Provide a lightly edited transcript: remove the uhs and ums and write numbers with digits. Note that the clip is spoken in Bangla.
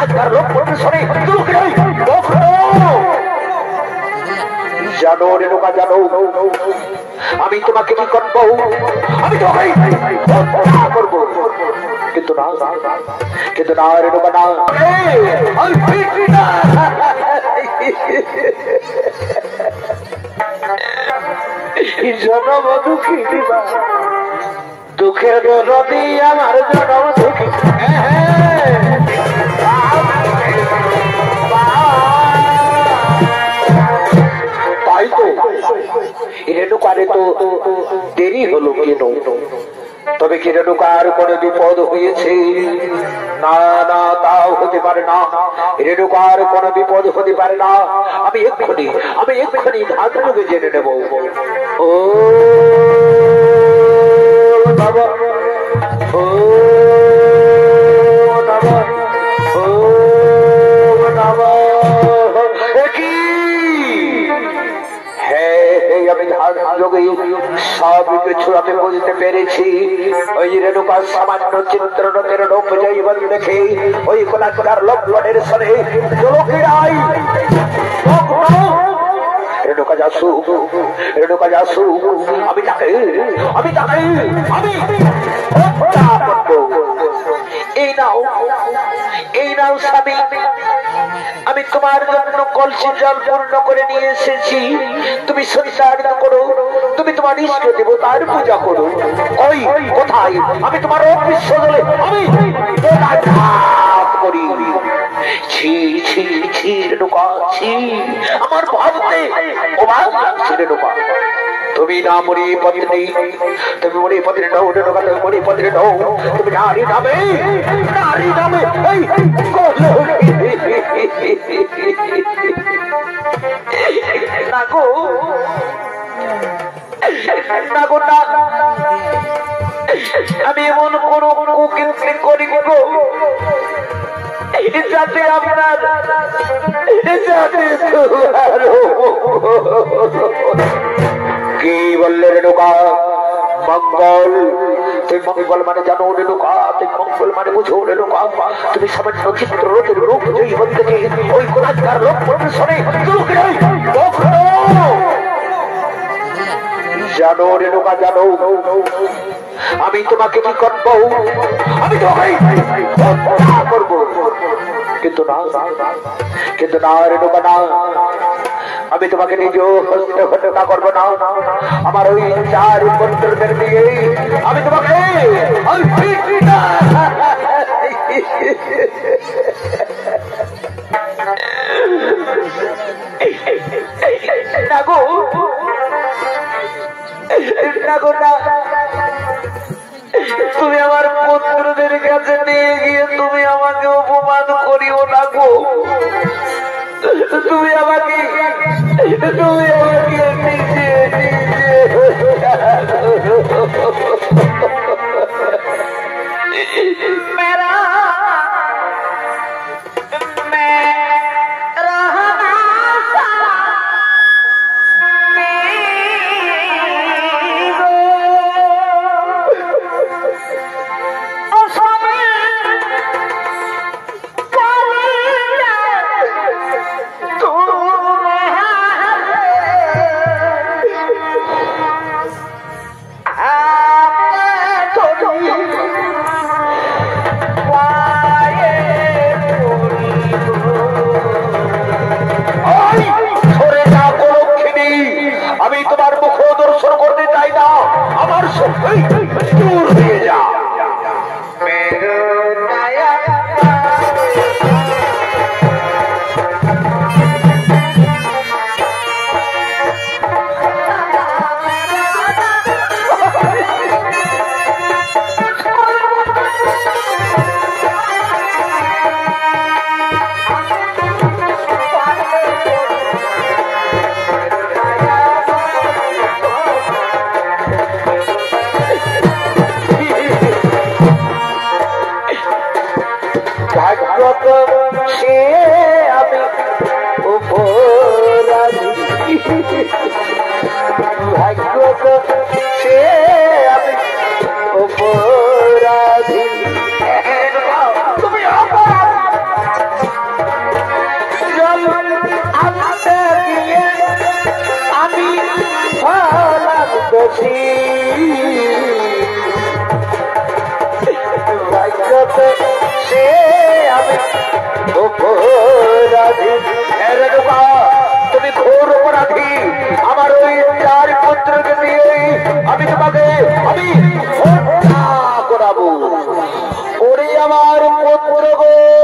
কোলাকার লোক পরিসরে জানো রেণুকা জানো আমি তোমাকে কি করবো আমি তোমাকে করবো কিন্তু না রেণুকা না জনম দুঃখী দুঃখের নদী আমার জনম দুঃখী তাই তো রেণুকারে তো দেরি হলো কেন তবে কি রেণুকার কোন বিপদ হয়েছে না না তাও হতে পারে না রেণুকার কোন বিপদ হতে পারে না আমি এক্ষুনি ধাতুকে জেনে নেব ও বাবা ও বাবা ও বাবা কি আমি ধাতুকে সব ছুড়াতে বুঝতে পেরেছি ওই রেণুকার সামান্য চিত্রনতের রূপ জৈবন দেখে ওই কোলাকার লক্ষ্মণের সরে রেণুকা যাসু আমি তাকে এই নাও স্বামী আমি তোমার জন্য কলসি জল পূর্ণ করে নিয়ে এসেছি তুমি সঞ্চারিত করো তুমি তোমার ইষ্ট দেবতার পূজা করো ওই কোথায় আমি তোমার অদৃশ্য জলে আমি করি ছি ছি ছি রেণুকা ছি আমার ভাবতে অবাক লাগছে রেণুকা তুমি না মরি পত্নী তুমি মরি পত্নী নও রেণুকা তুমি মরি পত্নী নও তুমি নারী নামে না গো না আমি এমন কোন কুকীর্তি করি গো যাতে আপনার কি বললে রেণুকা মঙ্গল তুমি মঙ্গল মানে জানো রেণুকা তুমি মঙ্গল মানে বুঝো রেণুকা তুমি সামান্য চিত্র রূপ জৈবন থেকে ওই কোলাকার লোক পরিসরে জানো রেণুকা জানো আমি তোমাকে কি করবো আমি তোমাকে করবো কিন্তু না রেণুকা না আমি তোমাকে নিজ হস্তে ঘটনা করবো না আমার ওই চার পুত্রদের দিয়ে আমি তোমাকে তুমি আমার পুত্রদের কাছে নিয়ে গিয়ে তুমি আমাকে অপমান করিও না গো তুমি আমাকে আমি তোমার মুখ দর্শন করতে চাই না আমার দূর হয়ে যা আমার পুত্র গো